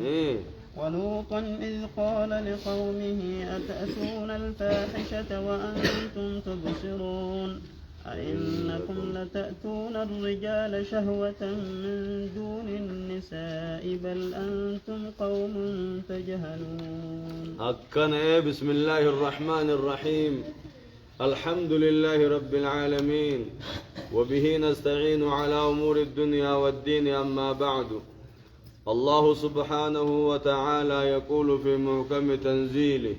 إيه. ولوطا إذ قال لقومه أتأتون الفاحشة وأنتم تبصرون أئنكم لتأتون الرجال شهوة من دون النساء بل أنتم قوم تجهلون. بسم الله الرحمن الرحيم. الحمد لله رب العالمين وبه نستعين على أمور الدنيا والدين. أما بعد، الله سبحانه وتعالى يقول في محكم تنزيله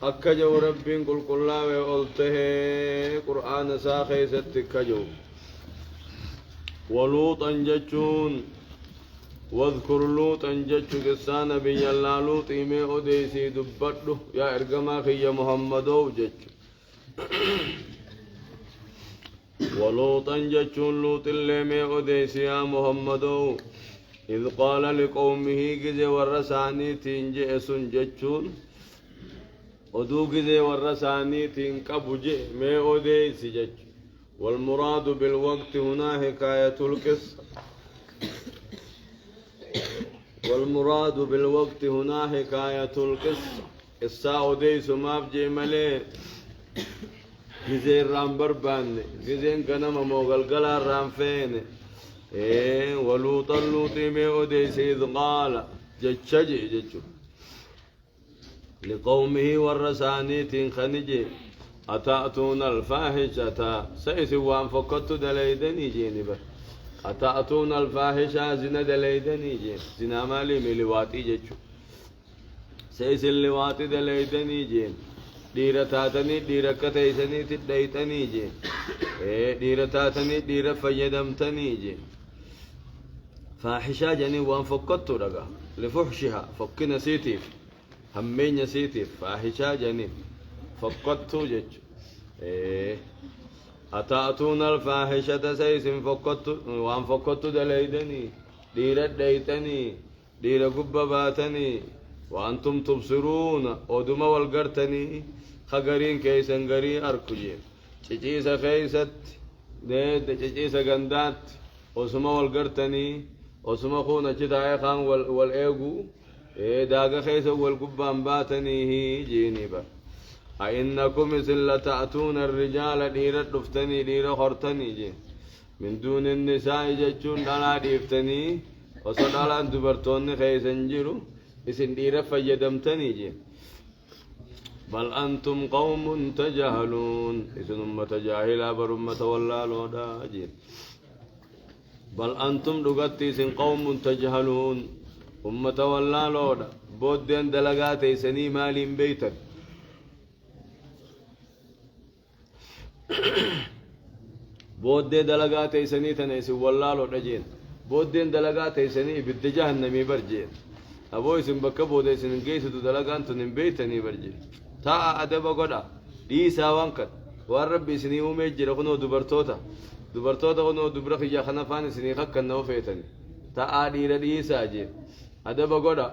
أكجو رب قل الله وقلته قرآن ساخي ستكجو ولوطا جتشون واذكر لوطا جتشو قصان بي الله لوط إيمي أديسي دبته يا إرقما خي محمدو جتشو ولوطا جتشون لوط اللي مي أديسي يا محمدو إذ قال لقومه جزي ورساني تنجي سن جتشون ودو جزي ورساني تنكبو جي مي أديسي جتشو. والمراد بالوقت هنا حكاية القصة. والمراد بالوقت هنا حكاية القصة. الساعة أديس ما بجي ملي جزي الرام بربان جزي كنم موغلقلا الرام فين. إيه. ولوطا لوطي مي أديس إذ قال جتشجي جتشو لقومه ورساني تنخنجي أتأتون الفاحشة سيسي وان فقدت دليدني جيني بر أتأتون الفاحشة زنا دليدني جين زنا مالي ملواتي جتشو سيسي اللواتي دليدني جين ديرة تاتني ديرة كتيسني تديتني جين إيه. ديرة تاتني ديرة فيدمتني جين فاحشة جني وان فقدت رقا لفحشها فك نسيتيف همين نسيتيف فاحشة جني فقدت جتشو. إيه. أتأتون الفاحشة سيس فقدت وان فقدت دليدني ديرة ديتني ديرة قبباتني وأنتم تبصرون ودما والقرتني خقرين كيسن قري أركجي تشيسا خيست ديد تشيسا قندات وسما والقرتني وسما خونا جداي خان والإيغو إيه داغا خيسا والقبان باتني هي جينيبا. أئنكم مثل تأتون الرجال ديرة دفتني ديرة خرتني جي من دون النساء جتشون دالا ديفتني وصدالا دبرتون خيسن جيرو اسن ديرة فيدمتني جي بل أنتم قوم تجهلون اسن أمة جاهلة بر أمة ولا لودا جي بل أنتم لغتي اسن قوم تجهلون أمة ولا لودا بودين دلقاتي سني مالين بيتك بودين دلقاتي سني تنسي ولا لودا جين بودين دلقاتي سني بالجهنمي برجين أبوي سنبكة بودي سنجيس دلقان تنين بيتني برجين تا أدب قدا دي ساوانكت والرب سني ومجر خنو دبرتوتا خنو دبرخ يا خنفان سني خك النو فيتني تا أدي ردي ساجين أدب قدا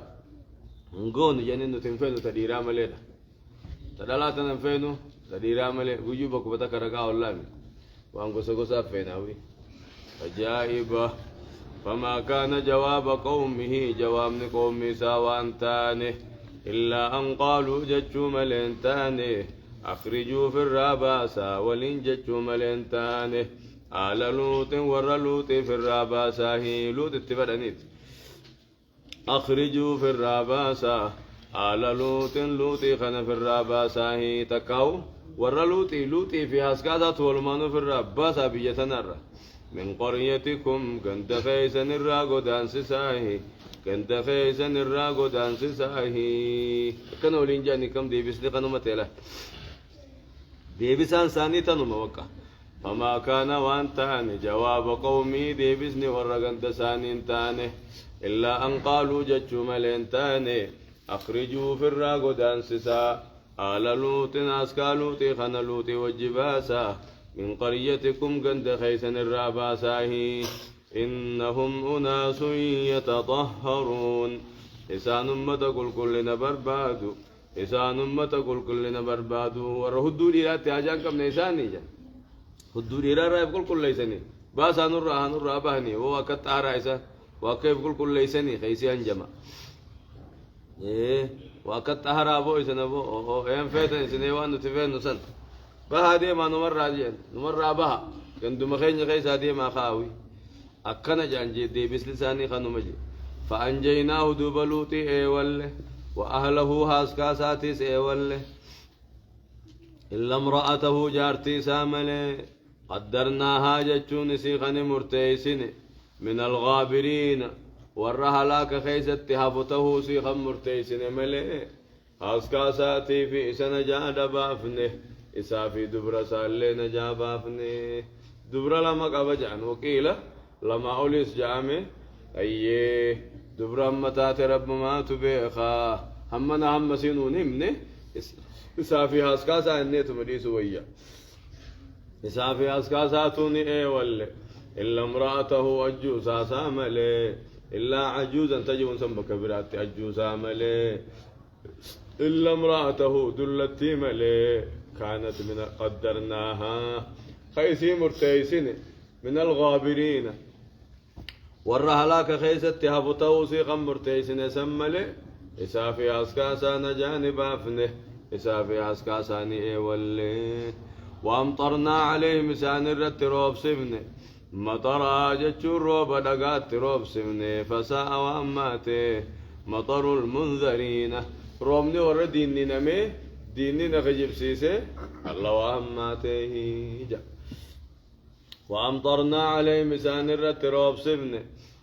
نقول جنين تنفينو تديرا مليدا تدلا تنفينو تديرا ملي وجوبك بتكرقا والله وانقو سقوسا فيناوي عجائبة. فما كان جواب قومه جواب قومي ساوان تاني إلا أن قالوا جتشو ملين تاني أخرجوا في الراباسة ولين جتشو ملين تاني آل لوط ور لوط في الراباسة هي لوط اتبرنيت أخرجوا في الراباسة آل لوط لوط خنا في الراباسة هي تكاو ور لوط في هسكاتات والمانو في الراباسة بيتنرى من قريتكم كنت خيسن الراغو دانسساهي كنت خيسن الراغو دانسساهي كانوا لينجاني كم ديبس لقنو متلا ديبسان ساني تنو موقع. فما كان وانتاني جواب قومي ديبسني ورغن دساني تاني إلا أن قالوا جتشو ملين تاني أخرجوا في الراغو دانسسا آل لوط أسكا لوط خنا لوط وجباسا من قريتكم قند خيسن الراباساهي إنهم أناس يتطهرون إسان أمة كلنا بربادو إسان أمة كلنا بربادو ورهدوا لي لا تهاجان كم نيساني جا هدوا لي لا رأيب كل ليسني باسا نرى بهني هو كتارا إسا وكيف كل ليسني خيسي أنجما إيه وقت هرابو يسنبو أو إم فيتن سنيوان نتفين نسن بهذه ما نمر راجين نمر بها كندو مخين خيس هذه ما خاوي أكنا جانجي دي بس لساني خنو مجي فأنجيناه دوبلوتي إيوله وأهله هاسكاساتيس إيوله إلا امرأته جارتي سامله قدرناها جتشون سيخني مرتيسين من الغابرين والرهلاك خيست هفته سيخا مرتيسين ملئ هاسكاساتي في سنة جاد بافنه إسا في دبر سالي نجا بافنه دبر لما قبجان وكيلة لما أوليس جامي أيه دبر أمتات رب ما تبيخا همنا هم سينوني منه إسا في هاسكاسا إنيتو مديسو ويا إسا في هاسكاسا توني إيه ولا إلا امرأته أجوزا ساملي إلا عجوزا تجون سمك برات أجوزا ملي إلا امرأته دلتي ملي كانت من قدرناها خيسي مرتيسين من الغابرين والرهلاك خيست هبطو سيقا مرتيسين سملي إسا في أسكاسا نجاني بافنه إسا في أسكاسا نئي واللي وأمطرنا عليهم سان الرت روب سفنه مطرا جتشور روب دقات روب سفنه فساء وأماته مطر المنذرين رومني ورد ديني نمي ديني نخجب سيسي الله وأماته جا وأمطرنا عليهم سان الرت روب سفنه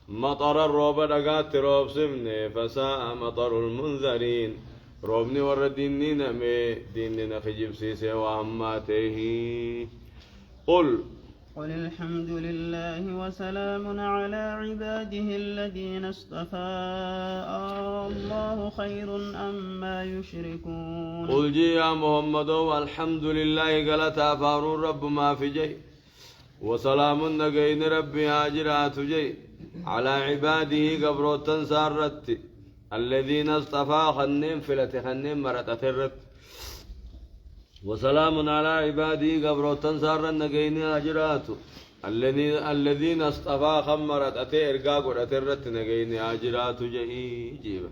مطر الروب دقات روب سفنه فساء مطر المنذرين روبني ورد ديني نمي ديني نخجب سيسي وأماته قل الحمد لله وسلام على عباده الذين اصطفى الله خير أما يشركون قل جي يا محمد والحمد لله قالتا فارون رب ما في جي وسلام نقين ربي هاجرات جي على عباده قبروتا سارت الذين اصطفى خنين فلت خنين مرتت الرت وسلام على عبادي قبروتا سارا نقين هاجرات الذين اصطفى خمرت أتي إرقاق ورترت نقين هاجرات جي جيبا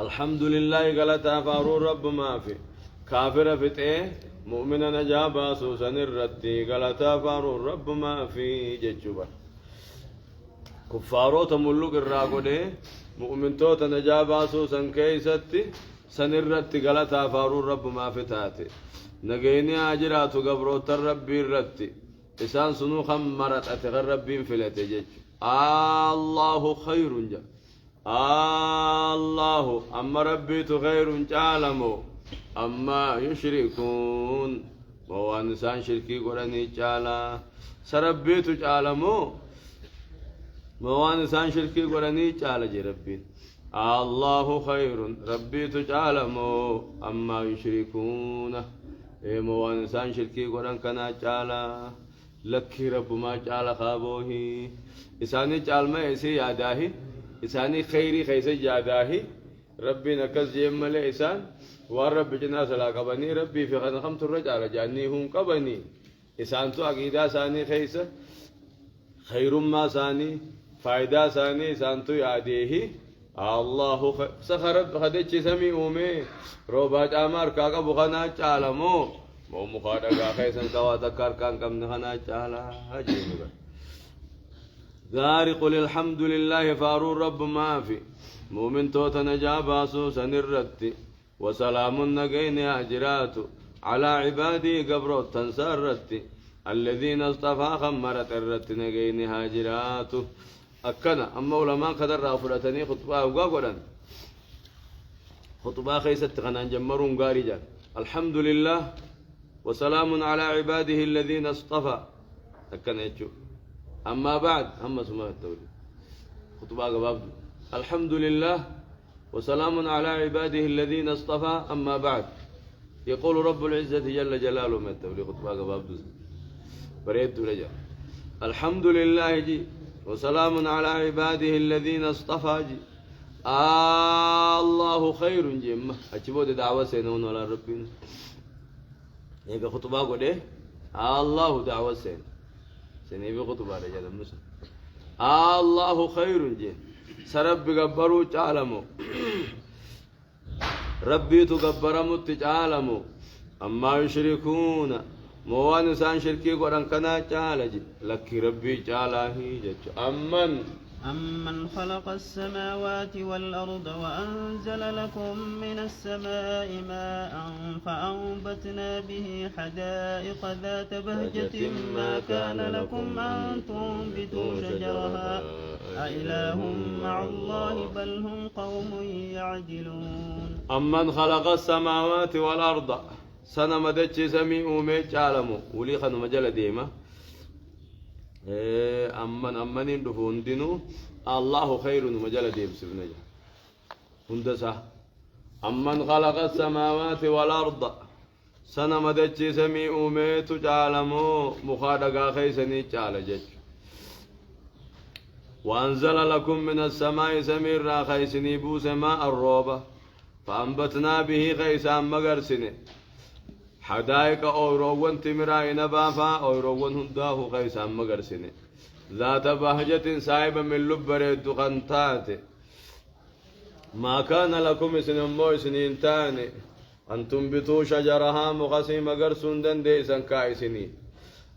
الحمد لله قالتا فارون رب ما في كافر فتئ مؤمنا نجابا سوسا الرتي قالتا فارون رب ما في ججبا كفارو تملق الراقودي مؤمن توتا نجابا سوسا كيستي سنرتي قالتا فارون رب ما في تاتي نقيني عجرات قبروت الربي الرتي إسان سنو خمرت أتغر ربي فلتي جج الله خير جا الله أما ربي خير جعلمو أما يشركون وهو إنسان شركي قراني جعلا سربيت جعلمو وهو إنسان شركي قراني جعلا جي ربين الله خير ربي تجعلمو أما يشركون إيه مو إنسان شركي قران كنا جعلا لك رب ما جعل خابوه إساني جعل ما يسي ياداهي إساني خيري خيسي ياداهي ربي نكز جيمل إسان والرب جناس لا قبني ربي في غن خمت الرجال جاني هم قبني إسان تو عقيدة ساني خيسة خير ما ساني فايدة ساني إسان تو ياديه الله سخرت خدتش سمي أمي روبات أمار كاكا بخنا جعلمو مو مخادقا خيسا كوا تكار كان كم نخنا جعلا هجيب ذاري قل الحمد لله فارو رب ما في مؤمن توتا نجابا سوسا نرتي وسلام نقين أجرات على عبادي قبروت تنسرتي الذين اصطفى خمرت الرت نقين هاجرات أكنا أما علماء قدر رافلتني خطبة وقاقلا خطبة خيست غنان جمرون قارجا الحمد لله وسلام على عباده الذين اصطفى أكنا يتشو أما بعد هم سماه التولي خطبة قباب الحمد لله وسلام على عباده الذين اصطفى أما بعد يقول رب العزة جل جلاله ما التولي خطبة قباب بريد رجع الحمد لله جي وسلام على عباده الذين اصطفى جي الله خير جمة أجبود دعوة سينون ولا ربنا هيك خطبة قد الله دعوة سين سنبي خطبة رجال المسلم الله خير جين سرب قبروا تعلموا ربي تقبرموا تجعلموا أما يشركون موان سان شركي قران كنا تعالج لك ربي تعالى أمن خلق السماوات والأرض وأنزل لكم من السماء ماء فأنبتنا به حدائق ذات بهجة ما كان لكم أن تنبتوا شجرها أإله مع الله بل هم قوم يعدلون أمن خلق السماوات والأرض سنة مدتش سمي أميج عالمو ولي خنو مجال ديما أمن دفون دينو الله خير مجال ديم سبنجا هندسة أمن خلق السماوات والأرض سنة مدتش سمي أميج عالمو مخادقا خيسني عالجج وأنزل لكم من السماء سمير را خيسني بوس ماء الروبة فأنبتنا به خيسان مغرسني حدائق أوروون تمرا نبافا أوروون هنداه خيسان مغرسني ذات بهجة سايبة من لبر الدخنتات ما كان لكم سنمو سنين تاني أن تنبتوا شجرها مغسي مغرسون دنديسا كايسني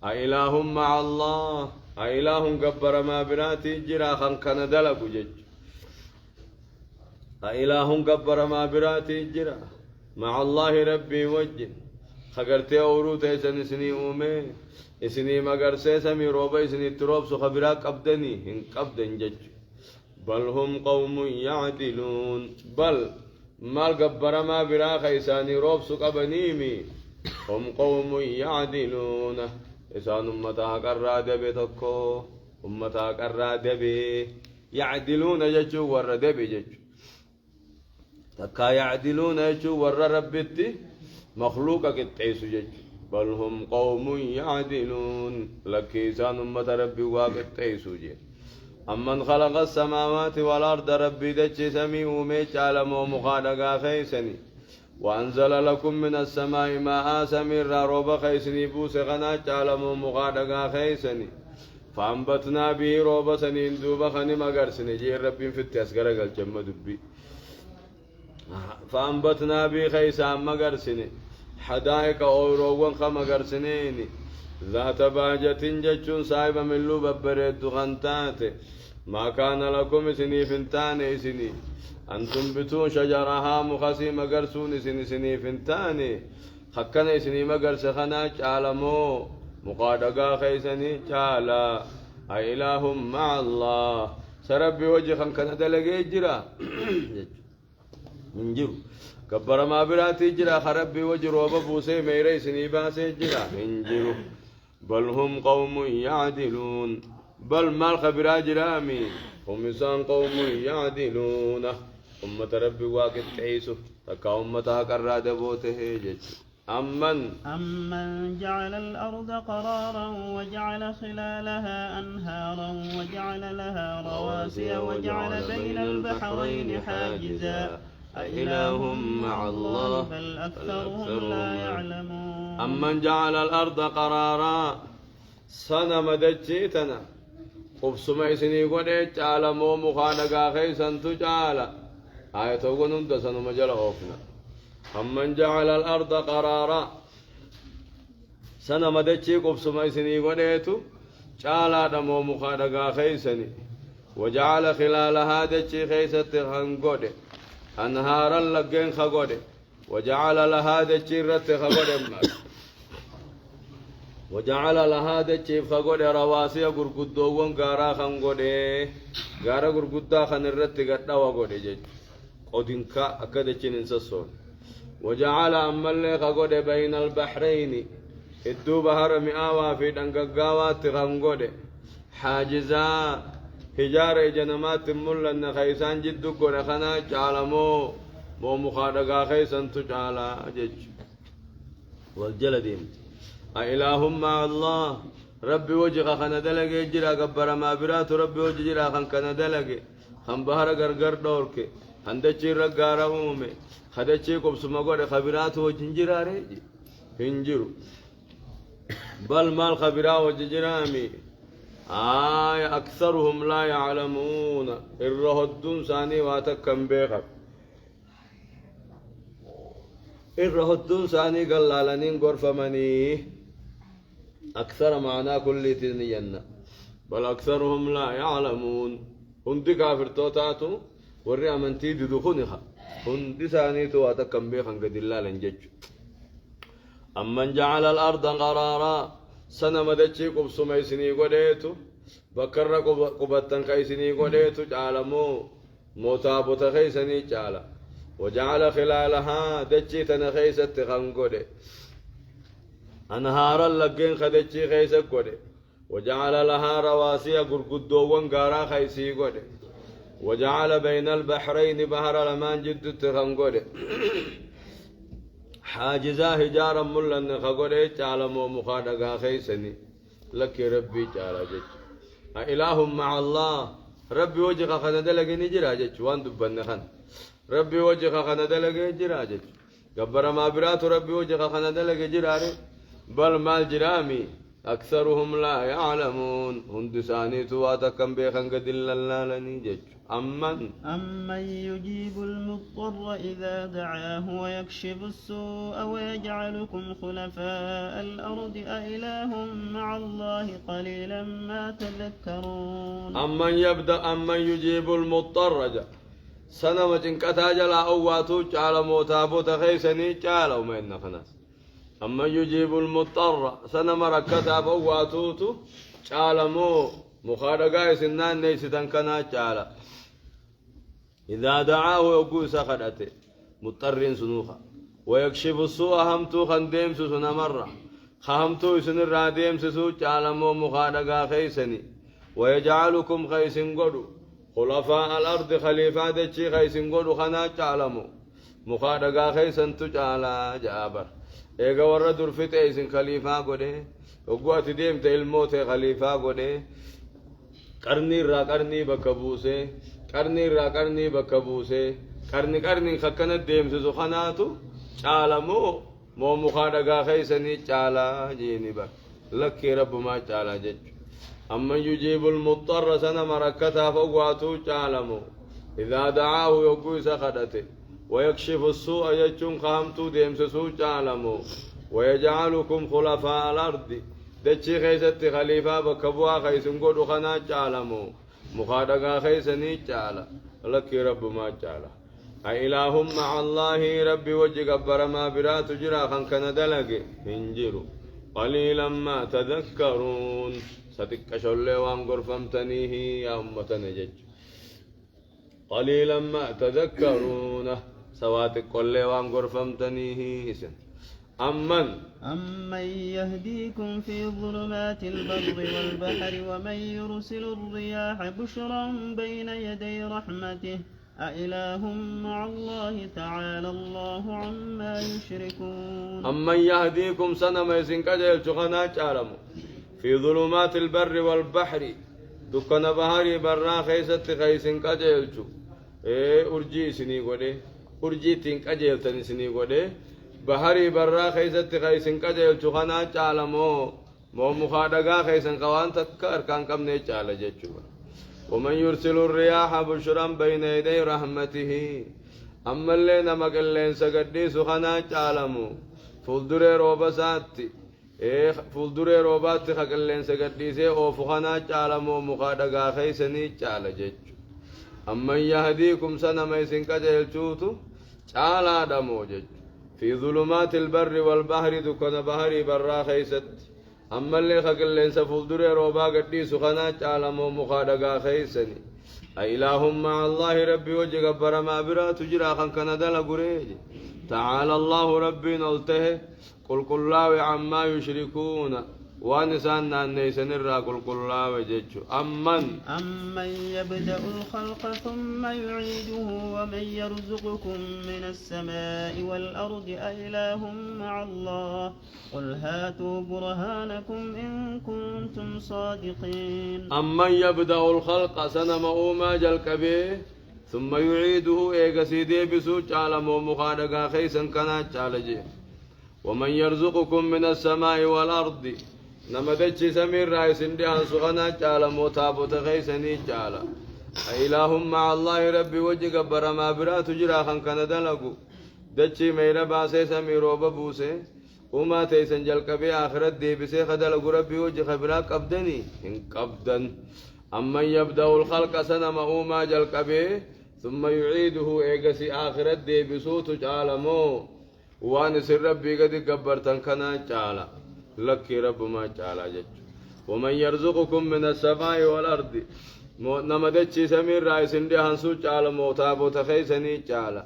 أإله مع الله أإله قبر ما براتي جراخا كان دلق جج أإله قبر ما براتي جرا مع الله ربي وجه خقرتي أوروت إسن سني أومي إسني مغرسي سمي روبا إسني تروب سو خبراك أبدني هن قبدن جج بل هم قوم يعدلون بل مال قبر ما براخ إساني روب سو قبنيمي هم قوم يعدلون إسان أمتها قرى دبي تكو أمتها قرى دبي يعدلون ججو ور دبي ججو تكا يعدلون ججو ور ربتي مخلوقك التعيس ججو بل هم قوم يعدلون لك إسان أمت ربي واقع التعيس ججو أمن خلق السماوات والأرض ربي دجي سمي وميش عالم ومخالقا خيسني وأنزل لكم من السماء ماء سمير روبا خيسني بوس غنا عالم ومخالقا خيسني فأنبتنا به روبا سنين دوبا خني مغرسني جي ربي في التسقر قال جمد بي فأنبتنا به خيسان مغرسني حدائق أوروان خمغرسنيني ذات باجة ججون صاحب من لوب بريد غنتات ما كان لكم سني فنتان سني أن تنبتوا شجرها مخسي مغرسون سني فنتان خكنا سني مغرس خناج عالمو مقادقا خيسني تعالى أإله مع الله سرب وجه خنكنا دلقي جرا من جرو كبر ما براتي جرا خرب وجه روبا بوسي ميري سني باسي جرا من جرو بل هم قوم يعدلون بل ما الخبر جرامي هم إنسان قوم يعدلون أمة ربي واقع تعيسو تكا أمتها قراد بوته جج أمن جعل الأرض قرارا وجعل خلالها أنهارا وجعل لها رواسي وجعل بين البحرين حاجزا أإله مع الله بل أكثرهم لا يعلمون أمن جعل الأرض قرارا سنة مدجيتنا قبسم إسني قدت على مو مخانقا خيسا تجعل آية ونم دسن مجل أوفنا أمن جعل الأرض قرارا سنة مدجي قبسم إسني قدت جعل مو مخانقا خيسني وجعل خلالها دجي خيسة خنقود أنهارا لقين خقود وجعل لها دجي رت خقود وجعل لها دجي خقود رواسي غرغدوون غارا خنقود غارا غرغدا خنرت غدا وغود جج قدنكا أكدتشين انسسون وجعل أمال خقود بين البحرين الدو بحر مئاوا في دنقاوات خنقود حاجزا هجار جنمات ملن خيسان جدو كون خنا جعلمو مو مخادقا خيسان تجعلا جج والجلدين أإله مع الله ربي وجه خنا دلق جرا قبر ما برات ربي وجه جرا خن كنا دلق خن بحر غرغر دورك هندچي رغارا اومي خدچي كوب سمغور خبرات وجه جرا ريجي هنجرو بل مال خبرا وجه جرامي أكثرهم لا يعلمون الرهدون ثاني واتكم بيخر الرهدون ثاني قال لالنين غرف مني أكثر معناه كل تنينا بل أكثرهم لا يعلمون هندي كافر توتاتو ورّي أمنتي دخونها هندي ثاني تواتكم بيخن قد الله لنجج أمن جعل الأرض قرارا سنة مدتشي قبسو ميسيني قديتو بكر قبتن خيسيني قديتو جعلمو موتابو تخيسني جعل وجعل خلالها دتشي تنخيست خنقودي أنهارا لقين خدتشي خيسك قدي وجعل لها رواسي قرقدو وانقارا خيسي قدي وجعل بين البحرين بحر لمان جد تخنقودي حاجزا هجارا ملن خقودي جعلمو مخادقا خيسني لك ربي جعل جج إله مع الله ربي وجهك خندلق نجرا جج وان دبن خن ربي وجهك خندلق نجرا جج قبر ما برات ربي وجهك خندلق جراري بل مال جرامي أكثرهم لا يعلمون هندساني تواتكم بيخن قد الله لنجج أمن يجيب المضطر إذا دعاه ويكشف السوء ويجعلكم خلفاء الأرض أإله مع الله قليلا ما تذكرون أمن يجيب المضطر سنة جنكتا جلا أواتو جعل موتابو تخيسني جعل ومين خناس أمن يجيب المضطر سنة مركتا بواتوتو جعل مو مخارقا سنان نيستن كنا جعل إذا دعاه يقول سخدته مضطرين سنوخا ويكشف السوء همتو خنديم سنة مرة خهمتو سنر راديم سسو جعلمو مخادقا خيسني ويجعلكم خيسن قدو خلفاء الأرض خليفة دتشي خيسن قدو خنا جعلمو مخادقا خيسن تجعلا جابر إيقا ورد رفت إيسن خليفة قده وقوات ديم تلموت خليفة قده قرني را قرني بكبوسه قرني را قرني بكبوسه قرني خكنت ديم سسو خناتو جعلمو مو مخادقا خيسني جعلا جيني بك لك رب ما جعلا جج أمن يجيب المضطر سنة مركتها فواتو جعلمو إذا دعاه يقوي سخدته ويكشف السوء يجون خامتو ديم سسو جعلمو ويجعلكم خلفاء الأرض دچي خيست خليفة بكبوا خيسن قدو خنا جعلمو مخادقا خيسني جعلا لك رب ما جعلا أإله مع الله ربي وجه قبر ما برات جرا خنكن دلق هنجرو قليلا ما تذكرون ستك شل وان غرفمتنيه يا أمة نجج قليلا ما تذكرون سواتك كل وان غرفمتنيه اسم أمن يهديكم في ظلمات البر والبحر ومن يرسل الرياح بشرا بين يدي رحمته أإله مع الله تعالى الله عما يشركون أمن يهديكم سنة ما يسنك جيل شغنا جارمو في ظلمات البر والبحر دكنا بحري برا خيست خيسنك جيل شو أرجي سني قده أرجي تنك جيل تني سني قده بحري برا خيست خيسنك جيل شغنا جارمو مو مخادقا خيسن قوان تكار كان كم نيجال جيل ومن يرسل الرياح بشرا بين يدي رحمته أما اللي نمك اللي سقدي سخنا جالمو فولدر روبساتي فولدر روباتي خك اللي سقدي سي او فخنا جالمو مخادقا خيسني جال جج أما يهديكم سنة ميسن كجل شوتو جالا دمو جج في ظلمات البر والبحر دكنا بحري برا خيست أما اللي خلق اللي سفولدر روبا قدي سخنا جالمو مخادقا خيسني أإله مع الله ربي وجه قبر ما برا تجرا خنكنا دل قريج تعالى الله ربي نلته قل الله عما يشركون ونسان نيسن الرا قل الله وجج أمن يبدأ الخلق ثم يعيده ومن يرزقكم من السماء والأرض أإله مع الله قل هاتوا برهانكم إن كنتم صادقين أمن يبدأ الخلق سنة مؤوما جلكبه ثم يعيده إيقسيدي بسوچ على مخادقا خيسا كانت على جيه ومن يرزقكم من السماء والأرض نمدتشي سمير رايس اندي هنسوغنا جالا موتابو تغيسني جالا إلهم مع الله ربي وجه قبر ما برات جرا خان كان دلقو دتشي ميرا باسي سمير وببوسي وما تيسن جلقبي آخرت دي بسي خدلقو ربي وجه خبراك أبدني إن قبدن أما يبدأ الخلق سنة ما جلقبي ثم يعيده إيقسي آخرت دي بسوت جالا مو وانس ربي قد قبرتن كنا جالا لك رب ما جالا جج ومن يرزقكم من السماء والأرض نمدتشي سمير رايس اندي هنسو جالا موتابو تخيسني جالا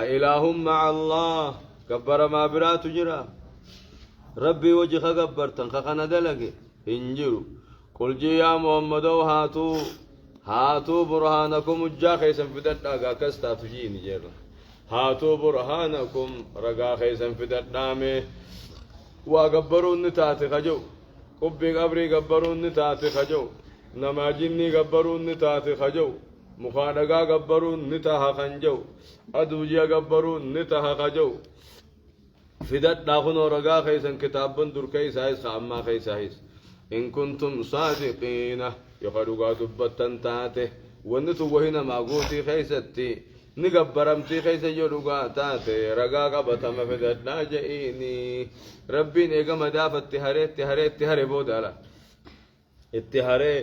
أإلهم مع الله قبر ما برات جرا ربي وجه قبرتن خخنا دلقي انجروا قل جي يا محمد هاتوا برهانكم الجا خيسن في درداغا كستا تجيني جيرا هاتوا برهانكم رقا خيسن في دردامي وقبروا النتاتي خجو قبي قبري قبروا النتاتي خجو نما جني قبروا النتاتي خجو مخانقا قبروا النتاها خنجو أدوجيا قبروا النتاها خجو في درداغنو رقا خيسن كتابن در كيس هايس خاما خيس هايس إن كنتم صادقين يقولوا دبتن تاته ونتو وهنا ما قوتي خيستي نقبرمتي خيس يلوغا تاته رقا قبتا مفدد ناجئيني ربين إيقا مدافة اتهاري بودالا اتهاري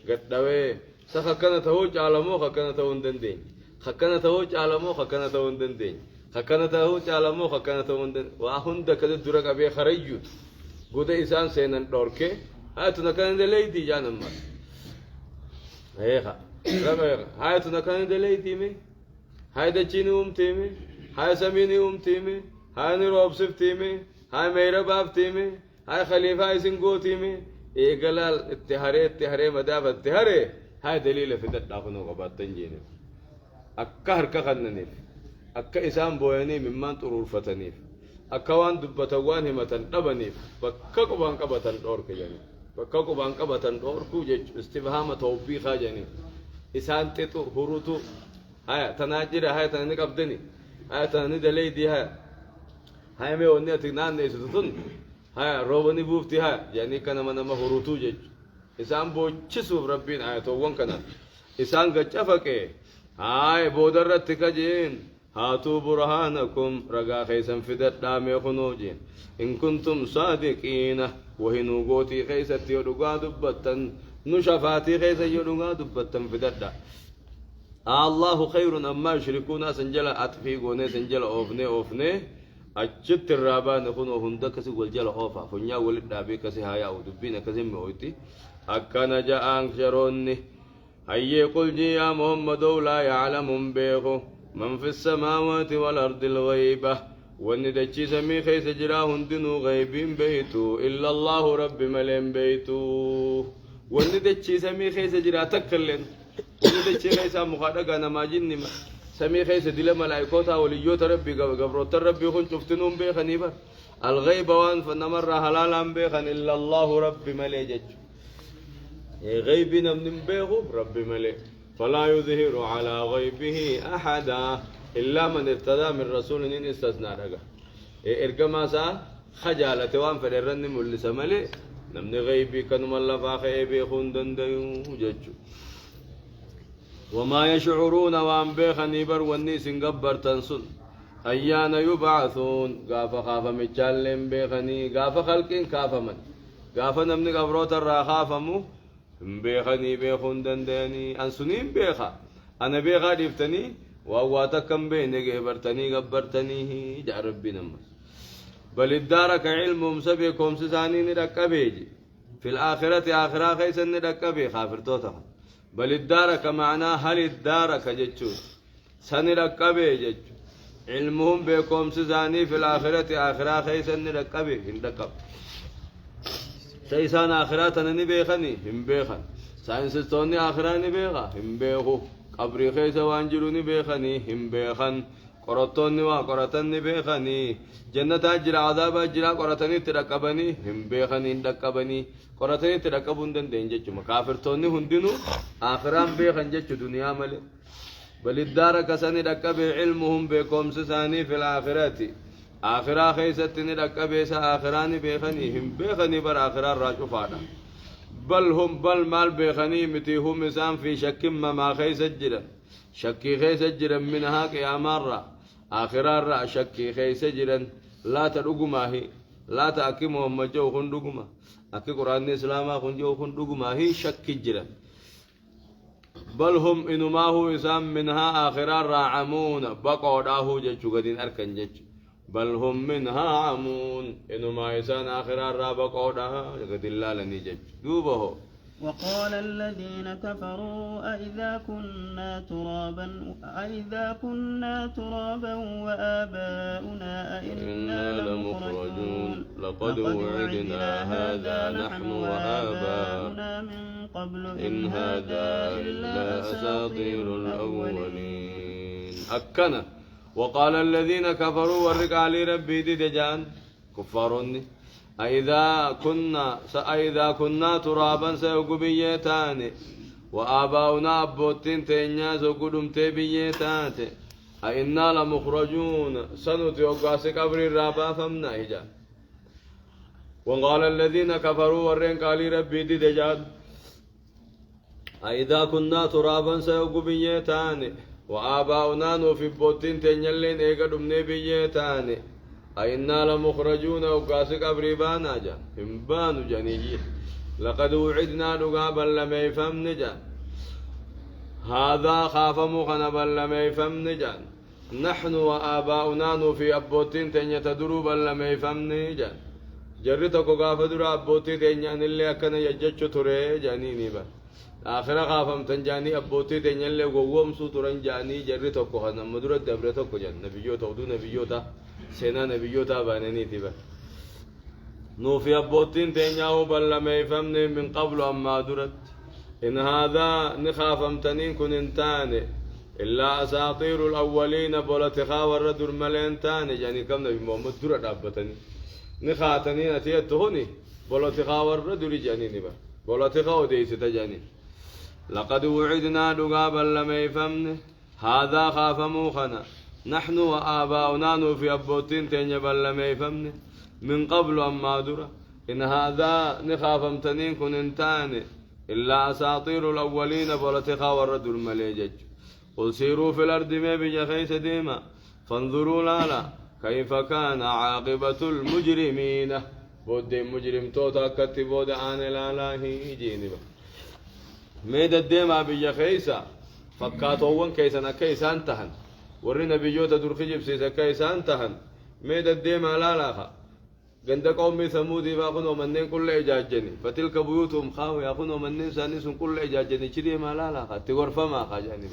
قدوي سخكنا تهوج عالمو خكنا تهوندن دين خكنا تهوج عالمو خكنا تهوندن دين خكنا تهوج عالمو خكنا تهوندن واهند كده درق أبي خريجوت قد إنسان سينن دوركي هاتنا كان دليدي جانم مال هيخا هاتنا كان دليدي مي هاي دجيني أمتيمي هاي سميني أمتيمي هاي نروب سفتيمي هاي ميرا بابتيمي هاي خليفة سنقوتيمي إيقلال اتهاري مدافة اتهاري هاي دليل في دقنو قبات تنجيني أكا هركا خننيف أكا إسان بويني ممان طرور فتنيف أكوان دبتوان همتن نبنيف بكا قبان قبتن دور كجاني بكا قبان قبتن دور كوجج استفهام توبيخا جاني إسان تتو هروتو هاي تناجر هاي تنانيك أبدني هاي تناني دليدي هاي ميوني أتنان نيستتون هاي روبني بوفتي هاي يعني كان منما هروتو جج إسان بوچسوف ربين هاي توون كنا إسان قچفك هاي بودرت كجين هاتوا برهانكم رقا خيسا في دامي خنوجين إن كنتم صادقين وهنو قوتي خيسا يرقا دبتن نشفاتي خيسا يرقا دبتن في ددا الله خير أما يشركون سنجل أطفي قوني سنجل أوفني أجت الرابان خنو هندك والجل أوفا فنيا ولد دابي كسي هايا ودبين كسي مويتي أكنا جاء أنكشروني هيا قل جي يا محمد لا يعلم بيخو من في السماوات والأرض الغيبة وندتشي سمي خيس جراهن دنو غيبين بيتو إلا الله رب ملين بيتو وندتشي سمي خيس جرا تكلن وندتشي خيس مخادقة نما جنما سمي خيس دل ملايكوتا وليوتا ربي قبروتا ربي خن شفتنهم بيخن يبر الغيبة وان فنمر حلالا بيخن إلا الله رب ملي جج غيبنا من بيخو رب ملي فلا يظهر على غيبه أحدا إلا من ارتدى من رسول إن استثنى رجع إرجما سا خجالة وان فررن مول سمله نمن غيبي كنم الله فاخيبي خندن ديو ججو وما يشعرون وان بيخني بر وني سنجبر تنسل أيان يبعثون قاف خاف متشلم بيخني قاف خلقين كاف من قاف نمن قبروت الرخافمو بيخني بيخون دندني أنسونين بيخا أنا بيخا دفتني وأواتكم بينك برتني قبرتني جاء ربي نمس بل الدارك علمهم سبيكم سسانين ركبيجي في الآخرة آخرة خيسن ركبي خافر توتها بل الدارك معناه هل الدارك جتشو سن ركبي علمهم بيكم سساني في الآخرة آخرة خيسن ركبي هندكب سيسان آخراتنا نبيخني هم بيخن ساينسستوني آخراني بيخا هم بيخو قبري خيسا وانجلو نبيخني هم بيخن قرطوني وقرطن نبيخني جنة أجرى عذاب أجرى قرطني تركبني هم بيخني اندكبني قرطني تركبون دن جيشو مكافر توني هندنو آخران بيخن جيشو دنيا ملي بل الدار كساني ركب علمهم بكم سساني في الآخرة آخرا خيست ندك بيسا آخراني بيخني هم بيخني بر آخرا راجو فادا بل مال بيخني متي هم إسان في شك ما خيست جرا شكي خيست جرا منها قيامارا آخرا را شكي خيست جرا لا تدقما هي لا تأكي محمد جو خندقما أكي قرآن الإسلام خنجو خندقما هي شك جرا بل هم إنما هو إسام منها آخرا راعمون بقوداه جج قدين أركن جج بل هم منها عمون إنما إسان آخرا را بقودها قد الله لني جج دوبه وقال الذين كفروا أئذا كنا ترابا وآباؤنا أئنا لمخرجون لقد وعدنا هذا نحن وآباؤنا من قبل إن هذا إلا أساطير الأولين أكنا وقال الذين كفروا ورقال ربي دجان كفارني أئذا كنا ترابا سيقبيتان وآباؤنا أبوتين تينيا سيقدم تبيتات أئنا لمخرجون سنتي وقاسك أبري الرابا فمنا إجان وقال الذين كفروا ورين قال ربي دجان أئذا كنا ترابا سيقبيتان وآباؤنا نوفي بوتين تينيا إيقدم نبيتان أئنا لمخرجون وقاسك أبريبانا جا همبانو جانيجي لقد وعدنا لقابا لما يفهم نجان هذا خاف مخنا بل لما يفهم نجان نحن وآباؤنا في أبوتين تنيا تدرو بل لما يفهم نجان جرتك قاف درا أبوتي تنيا اللي أكنا يججو تري جانيني با آخر خافم تنجاني أبوتي تنيا اللي قوم سوترن جاني جرتك خنا مدرة دبرتك جان نبيو تودو نبيو تا سينا نبيوتا بانني تبا نو في أبوتين تنياو بل لما يفهمني من قبل أما درت إن هذا نخافم تنين كن انتاني إلا أساطير الأولين بولا تخاور ردر ملين تاني يعني كم نبي محمد درت أبتني نخاتني نتيت هوني بولا تخاور ردر جانيني با بولا تخاو ديس تجاني لقد وعدنا لقابا لما يفهمني هذا خاف موخنا نحن وآباؤنا في أبوتين تنجبل لما يفهمني من قبل أما درا إن هذا نخافم تنين كن انتاني إلا أساطير الأولين بولتخا ورد المليجج قل سيروا في الأرض ما بجخيس ديما فانظروا لالا كيف كان عاقبة المجرمين بود مجرم توتا كتبود آن لالا هي جينبا ميد الديما بجخيسا فكاتوون كيسنا كيسان تهن ورنا بيجوتا درخجب سيسا كيسان تهن ميد الديما لالا عند قوم ثمود يقولون منين كل إجاجني فتلك بيوتهم خاوية يقولون منين سانيس كل إجاجني شدي ما لا تغرف ما خاجني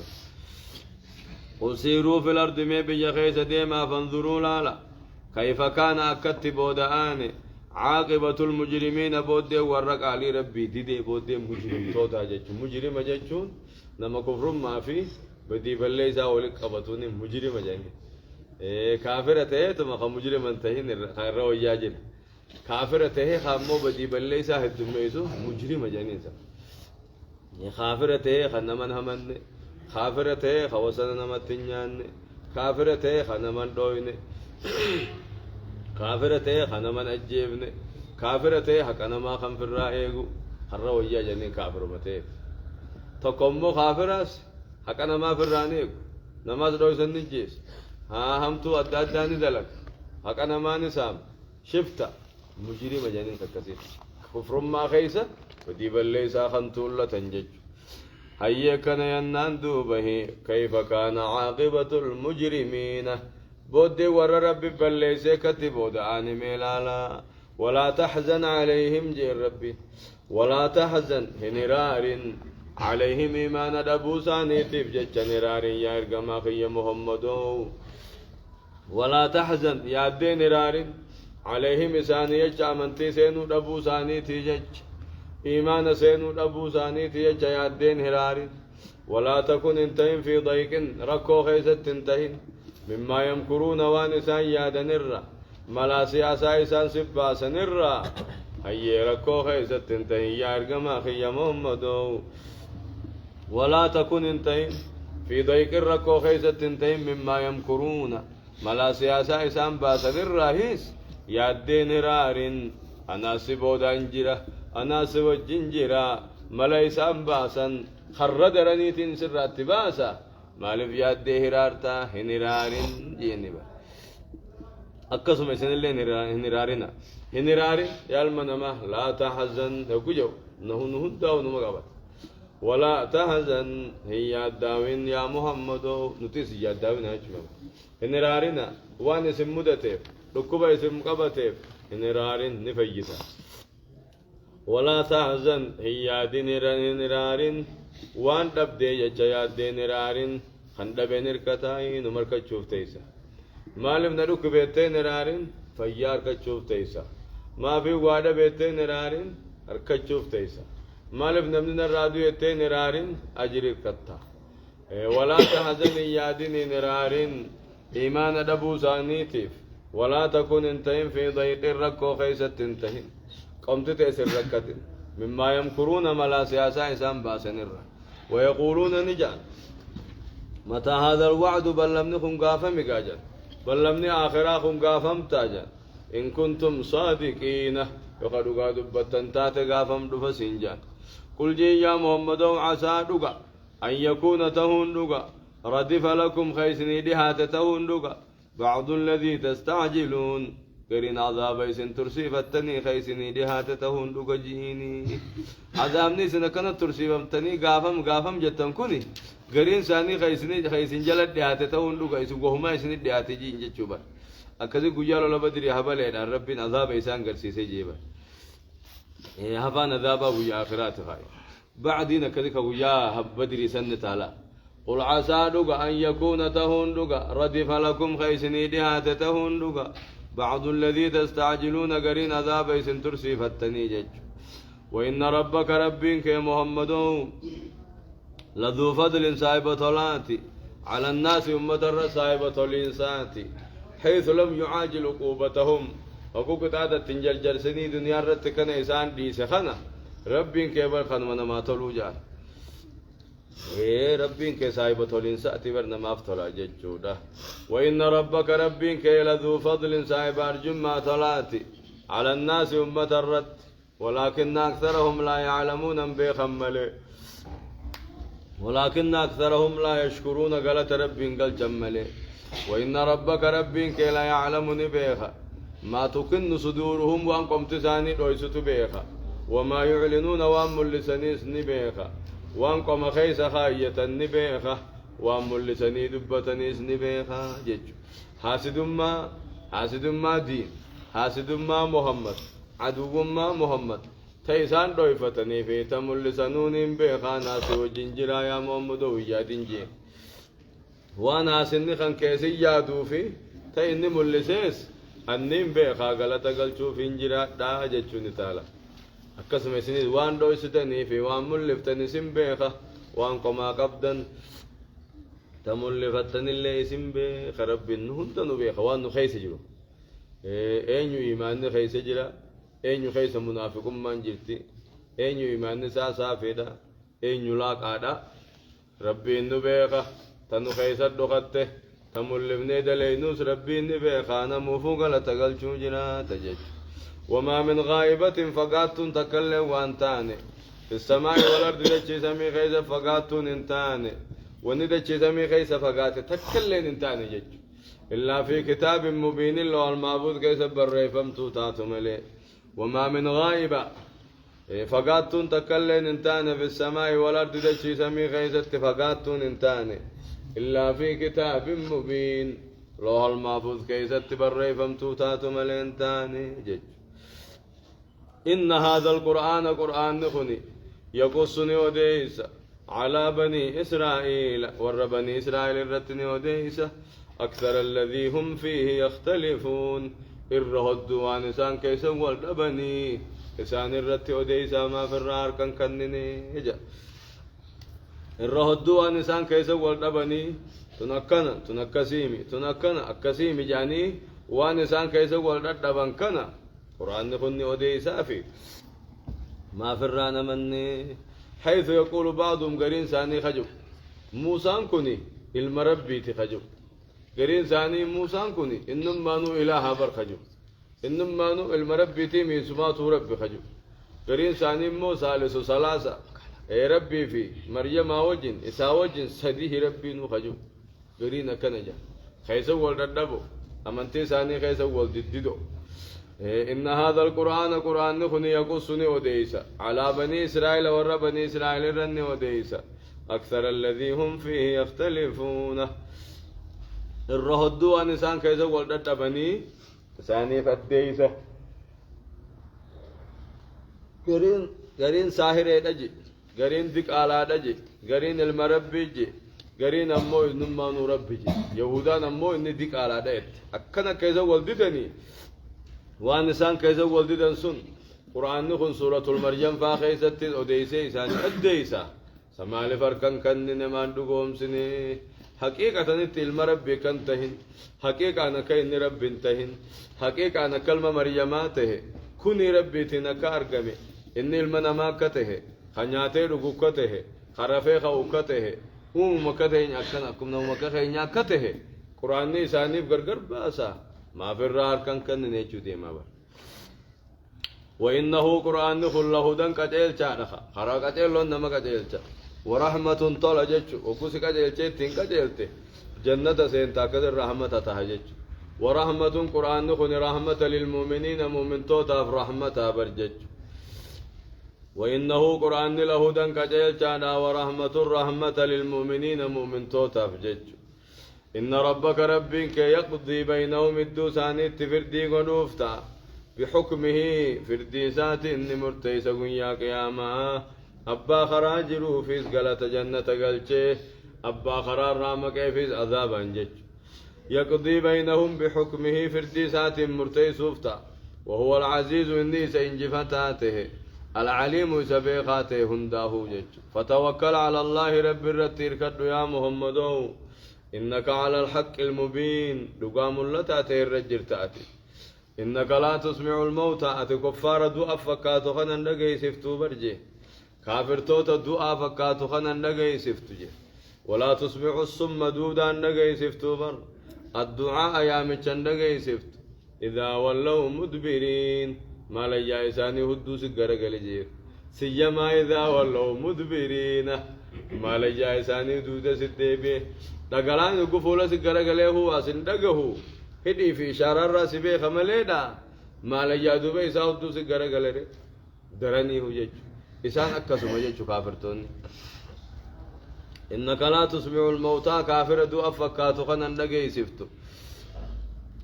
قل سيروا في الأرض ما بيجخيس ديما فانظروا لا كيف كان أكتب ودآني عاقبة المجرمين بود ورق علي ربي دي بود مجرم توتا جج مجرم ججون نما كفر ما في بدي بليزا ولك قبطوني مجرم جاني كافرة ثم مجرم انتهين خير وياجن كافرة خامو بدي بليزا هدميزو مجرم جاني كافرة خنمن همن كافرة خوسنا نمتنيان كافرة خنمن دوين كافرة خنمن أجيبن كافرة حقنا ما خم في الرأيجو خير وياجن كافر متى تقومو كافرس حقنا ما في الرانيجو نماز دويسن نجيس ها هم تو أداداني دلك حقنا ما نسام شفتا مجرم جانين كثير كفر ما خيسة ودي بليسا خنتول تنجج هيا كان ينان دوبه كيف كان عاقبة المجرمين بود ور رب بليسا كتبود عن ميلالا ولا تحزن عليهم جي ربي ولا تحزن هنرار عليهم إيمان دبوساني تفجج نرار يا إرقما خي محمدو ولا تحزن يا دين نرار عليهم إساني يجع منتي سينو دبوساني تيجج إيمان سينو دبوساني تيجج يا دين هرار ولا تكن انتهين في ضيق ركو خيست انتهين مما يمكرون وانسان يادا نرى ملا سياسا إسان سباسا نرى هيا ركو خيست انتهين يا إرقما خي محمدو ولا تكن انتهين في ضيق الركو خيست انتهين مما يمكرون ملا سياسة إسان باسن الرئيس يادين هرارين أنا سبودا انجرة أنا سبو جنجرة ملا إسان باسن خرد رنيتين سرات باسا مالف يادي هرارتا هنرارين جينبا أكسم إسان اللي هنرارنا هنراري يالمنما لا تحزن نكجو نهو داو نمقابل ولا تحزن هي الداوين يا محمد نتيس يا الداوين هجمم هنرارنا وان اسم مدتيف ركوبة اسم قبتيف هنرارين نفيتا ولا تحزن هي هنرارين وان تبدي يا هنرارين خندبين الكتاي نمرك تشوف تيسا مالف ندوك بيتين هنرارين فيار كتشوف تيسا ما في وادا بيتين هنرارين أركض تشوف تيسا مالف نمنا الراديو يتين نرارين أجري كتا ولا تحزن يادين نرارين إيمان دبو سانيتيف ولا تكون انتهين في ضيق الركو خيسة تنتهين قمت تأسر ركتين مما يمكرون ملا سياسة إنسان باسن الرا ويقولون نجان متى هذا الوعد بل لم نكن قافا مقاجا بل لم آخراكم قافا متاجا إن كنتم صادقين يقول قادوا بتنتات قافا دفسنجان قل جي يا محمد عسى دغا أن يكون تهون دغا ردف لكم خيسني دهات تهون دغا بعض الذي تستعجلون قرين عذاب يسن ترسيفتني خيسني دهات تهون دغا جيني عذابني سنكنا ترسيفتني غافم جتن كوني قرين ساني خيسن جلد دهات تهون دغا يسوغهما يسن دهات جين جچوبا أكذي قجالو لبدري هبل ربنا عذاب يسان قرسيسي جيبا هفان ذابا ويا آخرات خاي بعدين كذلك ويا بدري سنة على قل عسى دغا أن يكون تهون دغا ردف لكم خيسني دهات تهون دغا بعض الذي تستعجلون قرين عذاب يسن ترسي فتني جج وإن ربك ربك يا محمد لذو فضل صاحب طلاتي على الناس أمة الرصائب طلينساتي حيث لم يعاجل عقوبتهم حقوق تعدد تنجل جلسني دنيا رتكنا إسان دي سخنا ربين كبر خن من ما تلو جار ربين كسايب تولين سأتي برنا ما فتلا ججودا وإن ربك ربين كيلذو فضل سايب أرجم ما طلاتي على الناس أمة الرد ولكن أكثرهم لا يعلمون بخمله ولكن أكثرهم لا يشكرون قالت ربين قال جمله وإن ربك ربين كي لا يعلمني بيخا ما تكن صدورهم وان قمت ثاني دويست بيخا وما يعلنون وان ملسنيس نبيخا وان قم خيس خاية نبيخا وان ملسني دبتنيس نبيخا جج حاسد ما دين حاسد ما محمد عدو ما محمد تيسان دويفتني في تملسنون بيخا ناس وجنجرا يا محمد ويا دنجي وانا سني خان كيسي يادو في تيني ملسيس أنيم بيخا غلطة قلتو في انجرا دا جتشوني تالا أكسم سني وان دوي ستني في وان ملفتني سن بيخا وان قما قبدا تملفتني اللي سن بيخا ربي نهنتنو بيخا وان خيس جرو اينيو إيمان خيس جرا اينيو خيس منافق من جرتي اينيو إيمان ساسا فيدا اينيو لاك آدا ربي نو بيخا تنو خيسات دقته تملفني دلينوس ربي نبيخانا مفوق لتقلشو جنا تجج وما من غائبة فقات تكلم وانتاني في السماء والأرض دجي سمي خيسة فقات انتاني وندجي سمي خيسة فقات تكلم انتاني جج إلا في كتاب مبين له المعبود كيسة بالريفم توتاتو ملي وما من غائبة فقات تكلم انتاني في السماء والأرض دجي سمي خيسة فقات انتاني إلا في كتاب مبين لوح المحفوظ كيست بري فمتوتات ملين تاني جج إن هذا القرآن قرآن نخني يقصني وديس على بني إسرائيل ور بني إسرائيل الرتني وديس أكثر الذي هم فيه يختلفون الرهد وانسان كيسا والدبني إسان الرت وديس ما في الرار كان كنني هجا الرهد وانسان كيسا والدبني تنكنا أكسيمي جاني وانسان كيسا والدبن كنا قرآن نخني وديس في ما في الران مني حيث يقول بعضهم قرين ساني خجب موسى كني المربي تخجب قرين ثاني موسى كوني إنما نو إله برخجو إنما نو المربي تيمي سماته ربي خجو قرين ثاني مو ثالث ثلاثة إيه ربي في مريم وجن إسا وجن سديه ربي نو خجو قرين كنجا خيسو والردبو أمنتي ثاني خيسو والدددو إن هذا القرآن قرآن نخني يقصني وديسا على بني إسرائيل ور بني إسرائيل رني وديسا أكثر الذي هم فيه يختلفون الرهدو أنسان كيسا ولدت بني ثاني فديسا قرين ساهر دجي قرين ذك على دجي قرين المربي جي قرين أمو إنما نربي جي يهودان أمو إني ذك على دجي أكنا كيسا ولدتني وانسان كيسا ولدن سن قرآن نخن سورة المريم فاخيست أديسي سان أديسا سمالي فرقن كن نمان دقوم سني حقيقة نتي المربي كنتهن حقيقة أنا كين رب انتهن حقيقة أنا كلمة مريماته كوني ربي تنكا أرقمي إني المنما كته خنياتي رقوكته خرفي خوكته مكته أكن أكم نو مكته كته قرآن نساني بغرغر باسا ما في الرار كن نيچو دي ما بر وإنه قرآن كله دن كجيل چانخا خرا كجيل لون نما كجيل چا ورحمة طول جچو وكوس كجيل چه تين كجيل ته جنة سين تاكد الرحمة تهجچ ورحمة قرآن كن رحمة للمؤمنين مؤمن توتا رحمة برجچ وإنه قرآن له دن كجيل چانا ورحمة الرحمة للمؤمنين مؤمن توتا فجچ إن ربك ربك يقضي بينهم الدوسان فردي غنوفتا بحكمه فردي سات إن مرتيس يا قياما أبا خراجرو فيس قلت جنة قلچه أبا خرار رامك فيس عذاب انجج يقضي بينهم بحكمه فردي سات مرتيس وفتا وهو العزيز إني سإنجفتاته العليم سبيقاته هنداه جج فتوكل على الله رب الرتير كدو يا محمدو إنك على الحق المبين لقام لتا تيرجر تأتي إنك لا تسمع الموتى أتي كفار دعا فكاتو خنا نجي سفتو برجي كافر توتا دعا فكاتو خنا نجي سفتو جي ولا تسمع الصم دودا نجي سفتو بر الدعاء يا مچن نجي سفت إذا ولوا مدبرين ما ليا إساني هدوس غرغل جير سيما إذا ولوا مدبرين ما ليا إساني دودا ستيبي دغلان غفولا سغرغله هو اسن دغهو هدي في اشاره راس به خمليدا ما ليا دوبي ساودو سغرغله درني هو يج إسان أكسو مجد كافرتون إنك لا تسمع الموتى كافر دو أفكاتو خنا نجي سفتو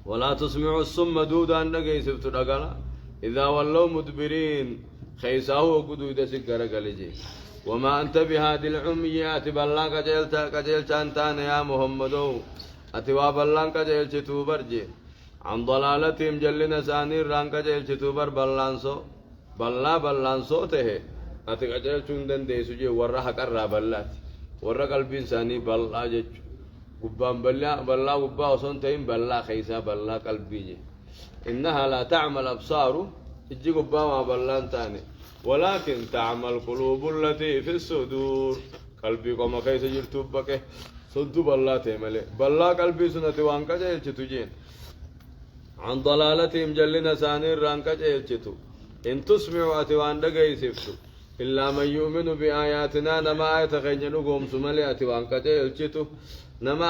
ولا تسمع الصم دودا نجي سفتو دغلا إذا ولوا مدبرين خيساو قدو دس غرغلجي وما أنت بهذه العميات بلان كجيلتا أنتان يا محمد أتوا بلان كجيلتا توبرجي عن ضلالتهم جلنا سانير ران كجيلتا توبر بلان صوته أتي كجيلتا دن ديسو جي ورا حقرا بلات ورا قلبين ساني بلا جج قبان بلا قبا وصنتين بلا خيسا بلا قلبي جي إنها لا تعمل أبصار إجي قبا ما بلان تاني ولكن تعمل قلوب التي في الصدور قلبي كما كيس جرتو بك صدو بالله تملي بالله قلبي سنتي وانك جيلچتو جين عن ضلالتهم جلنا سانير رانك جيلچتو ان تسمعوا اتوان دغاي سفتو الا من يؤمن باياتنا نما ايت خينو غوم سملي اتوان كجيلچتو نما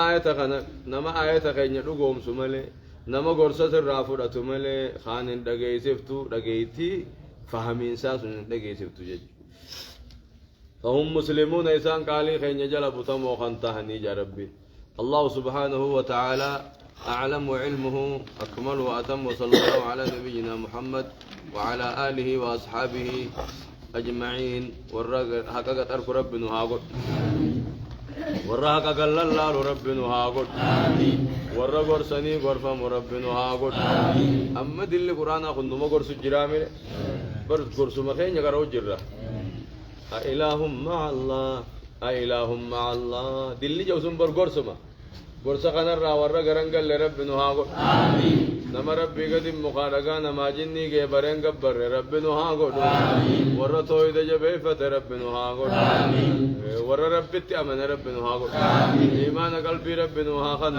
ايت خينو غوم سملي نما غورسس رافودتو ملي خانن دغاي سفتو دغايتي فهمين ساسون دغاي سفتو جج فهم مسلمون إنسان قالي خين يجل بطم وخنتهني يا ربي الله سبحانه وتعالى أعلم وعلمه أكمل وأتم وصلى الله على نبينا محمد وعلى آله وأصحابه أجمعين حققت أرك ربنا هاقول حقق الله ربنا هاقول قرسني قرفم ربنا هاقول أما دل القرآن أخذ نما قرس الجرامي برد قرس مخين يقرأ جرة أإله مع الله أإله مع الله دل جوسم برقرسما قرس خنر را ورا قرنقل لربنا هاقول نما ربي قد مخالقا نما جني جبرين قبر ربي نها قد ورا تويد جبيفة ربي نها قد ورا ربي تأمن ربي نها قد إيمان قلبي ربي نها خن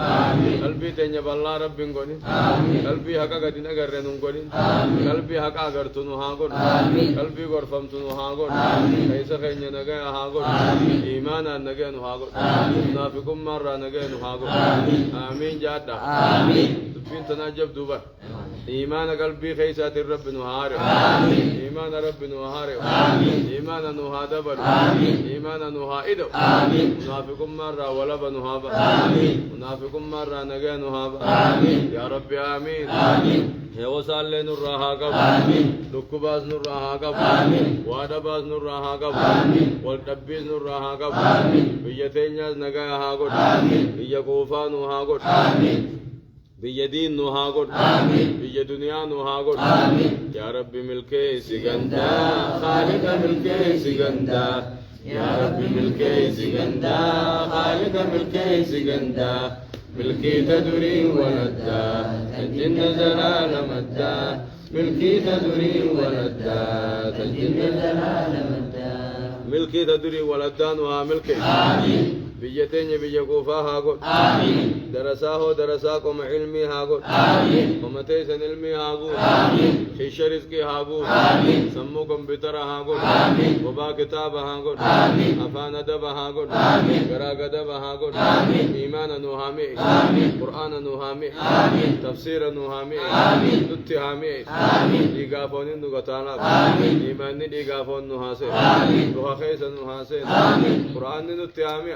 قلبي تنيا بالله ربي قولي قلبي حقا قد نقرن قولي قلبي حقا قرت نها قد قلبي غرفم نها قد كيس خيني نجا ها قد إيمان نجا نها قد منافق مرة نجا نها قد آمين جادا فين تناجب دوبا إيمان قلبي خيسات الرب نهاره إيمان رب نهاره إيمان نها دبر إيمان نها إدو منافق مرة ولا بنهابا منافق مرة نجا نهابا يا رب آمين يا وسال نور راها قب ركباز نور راها قب وادباز نور راها قب والدبيز نور راها قب بيتينياز نجا ها قد بيكوفا نها قد بيا دين نها قد بيا دنيا نها قد يا ربي ملكي سجندا خالق ملكي سجندا يا ربي ملكي سجندا خالق ملكي سجندا ملكي تدري ولدا تجن زلال مدا ملكي تدري ولدا تجن زلال مدا ملكي تدري ولدانها ملكي بيتين بيا كوفاها قل درساه درساكم علمي هاقول ومتيسن علمي هاقول خيش رزقي هاقول سموكم بترى هاقول وبا كتاب هاقول أفان دب هاقول قراء دب هاقول إيمان نهامي قرآن نهامي تفسير نهامي نتهامي ديقافون نغتانا إيمان ديقافون نهاسي روح خيس نهاسي قرآن نتهامي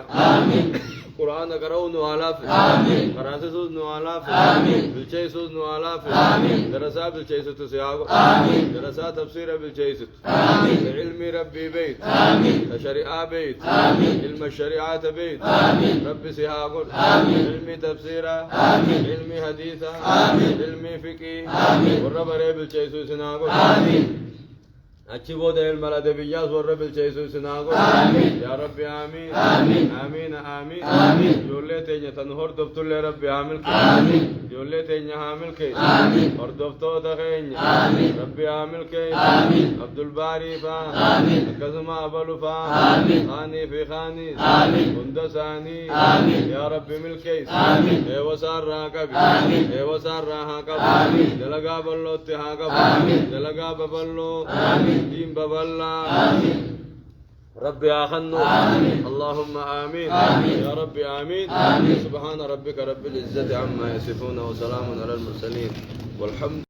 قرآن قرأوا نوالاف قرأت سوز نوالاف بالشيء سوز نوالاف درسات بالشيء تسياق درسات تفسير بالشيء علم ربي بيت الشريعة بيت علم الشريعة بيت ربي سياق علم تفسيرا علم حديثا علم فقه والرب رب بالشيء سناق أشي بود الملا دبياس ورب الشيء سناغو يا ربي آمين آمين آمين جولة تيجي تنهور دفتر ربي عامل كي جولة تيجي عامل كي اور دفتر تخين ربي عامل كي عبد الباري فا كزما أبلو فا خاني في خاني بندساني يا ربي ملكي إيه وسار راكب إيه وسار راكب دلقا بلو تهاكب دلقا ببلو دين ببلا ربي آخنو اللهم آمين يا ربي آمين سبحان ربك رب العزة عما يصفون وسلام على المرسلين والحمد